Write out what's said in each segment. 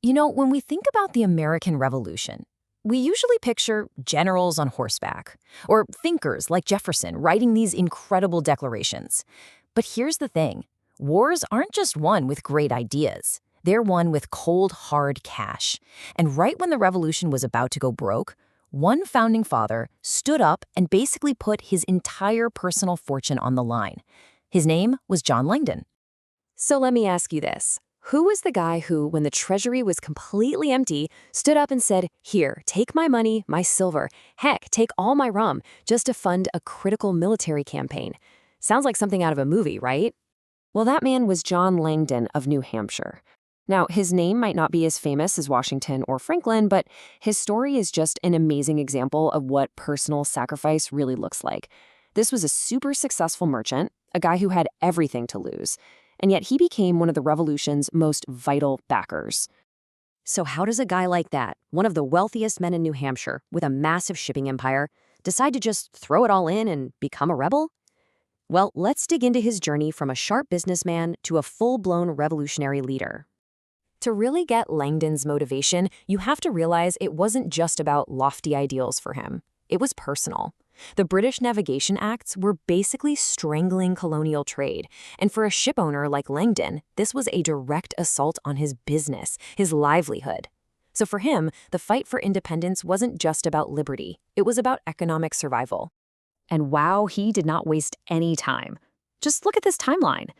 When we think about the American Revolution, we usually picture generals on horseback or thinkers like Jefferson writing these incredible declarations. But here's the thing. Wars aren't just won with great ideas. They're won with cold, hard cash. And right when the revolution was about to go broke, one founding father stood up and basically put his entire personal fortune on the line. His name was John Langdon. So let me ask you this. Who was the guy who, when the treasury was completely empty, stood up and said, "Here, take my money, my silver, heck, take all my rum, just to fund a critical military campaign"? Sounds like something out of a movie, right? Well, that man was John Langdon of New Hampshire. Now, his name might not be as famous as Washington or Franklin, but his story is just an amazing example of what personal sacrifice really looks like. This was a super successful merchant, a guy who had everything to lose, and yet he became one of the revolution's most vital backers. So how does a guy like that, one of the wealthiest men in New Hampshire with a massive shipping empire, decide to just throw it all in and become a rebel? Well, let's dig into his journey from a sharp businessman to a full-blown revolutionary leader. To really get Langdon's motivation, you have to realize it wasn't just about lofty ideals for him. It was personal. The British Navigation Acts were basically strangling colonial trade, and for a shipowner like Langdon, this was a direct assault on his business, his livelihood. So for him, the fight for independence wasn't just about liberty, it was about economic survival. And wow, he did not waste any time. Just look at this timeline.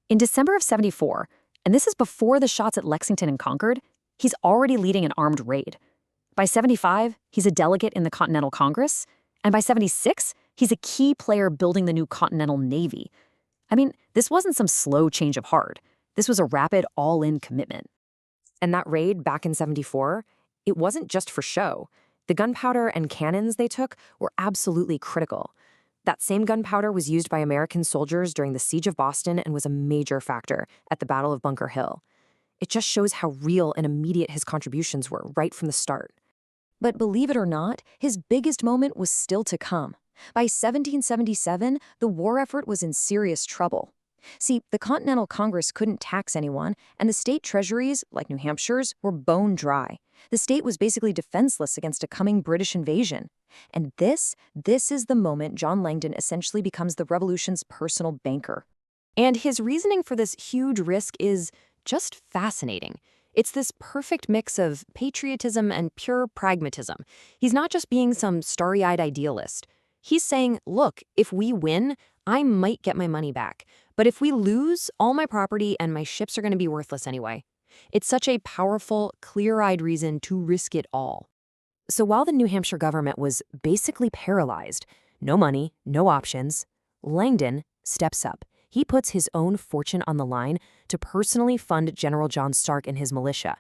In December of '74, and this is before the shots at Lexington and Concord, he's already leading an armed raid. By '75, he's a delegate in the Continental Congress, and by '76, he's a key player building the new Continental Navy. I mean, this wasn't some slow change of heart. This was a rapid, all-in commitment. And that raid back in '74, it wasn't just for show. The gunpowder and cannons they took were absolutely critical. That same gunpowder was used by American soldiers during the Siege of Boston and was a major factor at the Battle of Bunker Hill. It just shows how real and immediate his contributions were right from the start. But believe it or not, his biggest moment was still to come. By 1777, the war effort was in serious trouble. See, the Continental Congress couldn't tax anyone, and the state treasuries, like New Hampshire's, were bone dry. The state was basically defenseless against a coming British invasion. And this is the moment John Langdon essentially becomes the revolution's personal banker. And his reasoning for this huge risk is just fascinating. It's this perfect mix of patriotism and pure pragmatism. He's not just being some starry-eyed idealist. He's saying, look, if we win, I might get my money back. But if we lose, all my property and my ships are going to be worthless anyway. It's such a powerful, clear-eyed reason to risk it all. So while the New Hampshire government was basically paralyzed, no money, no options, Langdon steps up. He puts his own fortune on the line to personally fund General John Stark and his militia.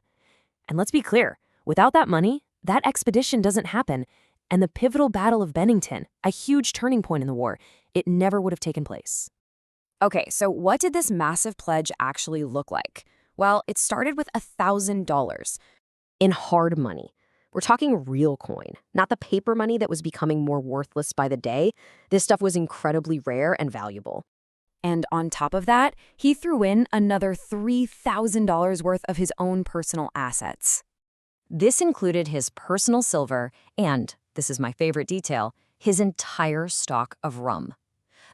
And let's be clear, without that money, that expedition doesn't happen, and the pivotal Battle of Bennington, a huge turning point in the war, it never would have taken place. Okay, so what did this massive pledge actually look like? Well, it started with $1,000 in hard money. We're talking real coin, not the paper money that was becoming more worthless by the day. This stuff was incredibly rare and valuable. And on top of that, he threw in another $3,000 worth of his own personal assets. This included his personal silver and, this is my favorite detail, his entire stock of rum.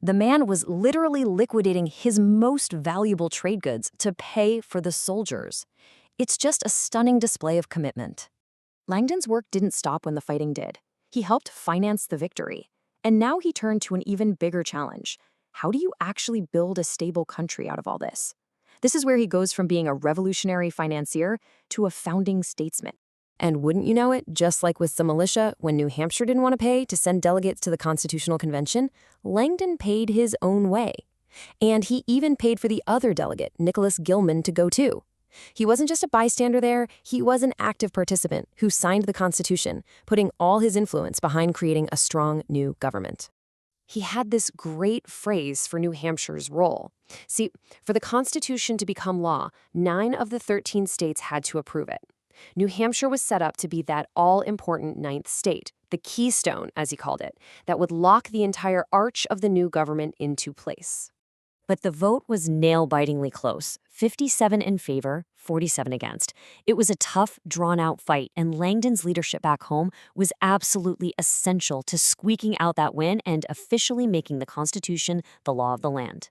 The man was literally liquidating his most valuable trade goods to pay for the soldiers. It's just a stunning display of commitment. Langdon's work didn't stop when the fighting did. He helped finance the victory. And now he turned to an even bigger challenge. How do you actually build a stable country out of all this? This is where he goes from being a revolutionary financier to a founding statesman. And wouldn't you know it, just like with the militia, when New Hampshire didn't want to pay to send delegates to the Constitutional Convention, Langdon paid his own way. And he even paid for the other delegate, Nicholas Gilman, to go too. He wasn't just a bystander there, he was an active participant who signed the Constitution, putting all his influence behind creating a strong new government. He had this great phrase for New Hampshire's role. See, for the Constitution to become law, 9 of the 13 states had to approve it. New Hampshire was set up to be that all-important 9th state, the keystone, as he called it, that would lock the entire arch of the new government into place. But the vote was nail-bitingly close, 57 in favor, 47 against. It was a tough, drawn-out fight, and Langdon's leadership back home was absolutely essential to squeaking out that win and officially making the Constitution the law of the land.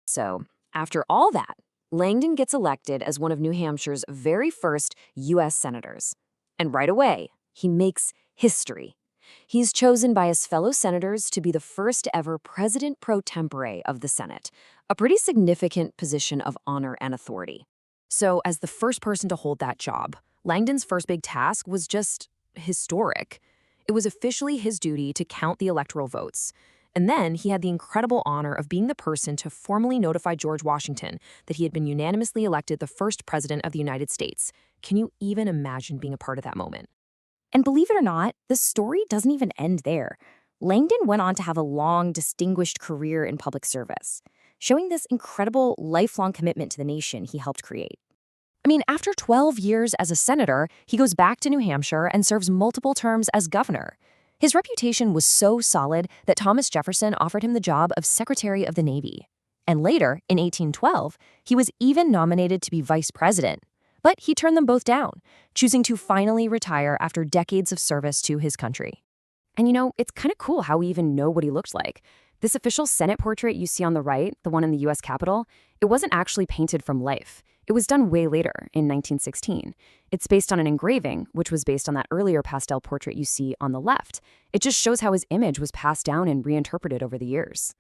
So, after all that, Langdon gets elected as one of New Hampshire's very first U.S. senators. And right away, he makes history. He's chosen by his fellow senators to be the first ever president pro tempore of the Senate, a pretty significant position of honor and authority. So, as the first person to hold that job, Langdon's first big task was just historic. It was officially his duty to count the electoral votes. And then he had the incredible honor of being the person to formally notify George Washington that he had been unanimously elected the first president of the United States. Can you even imagine being a part of that moment? And believe it or not, the story doesn't even end there. Langdon went on to have a long, distinguished career in public service, showing this incredible, lifelong commitment to the nation he helped create. I mean, after 12 years as a senator, he goes back to New Hampshire and serves multiple terms as governor. His reputation was so solid that Thomas Jefferson offered him the job of Secretary of the Navy. And later, in 1812, he was even nominated to be vice president. But he turned them both down, choosing to finally retire after decades of service to his country. And you know, it's kind of cool how we even know what he looked like. This official Senate portrait you see on the right, the one in the U.S. Capitol, it wasn't actually painted from life. It was done way later, in 1916. It's based on an engraving, which was based on that earlier pastel portrait you see on the left. It just shows how his image was passed down and reinterpreted over the years.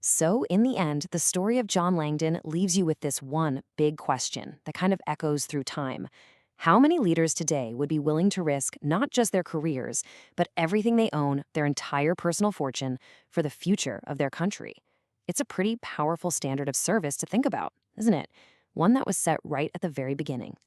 So, in the end, the story of John Langdon leaves you with this one big question that kind of echoes through time. How many leaders today would be willing to risk not just their careers, but everything they own, their entire personal fortune, for the future of their country? It's a pretty powerful standard of service to think about, isn't it? One that was set right at the very beginning.